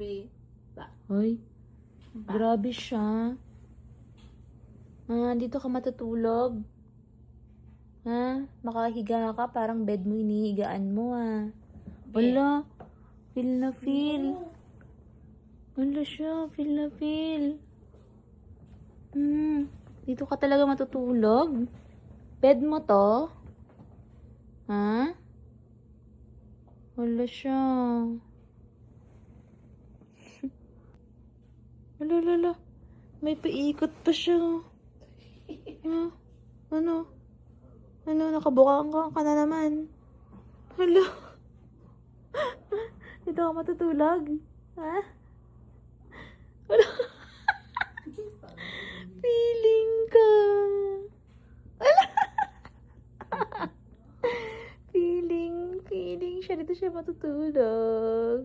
gabi. Hoy, grabe siya. Dito ka matutulog. Makahiga ka, parang bed mo, inihigaan mo Wala, feel na feel. Wala siya, feel na feel. Dito ka talaga matutulog? Bed mo to? Wala siya. Wala. May paikot pa siya. Ano? Nakabukaan ka na naman. Hala. Dito ka matutulog? Wala. Feeling ka. Wala. Feeling siya. Dito siya matutulog.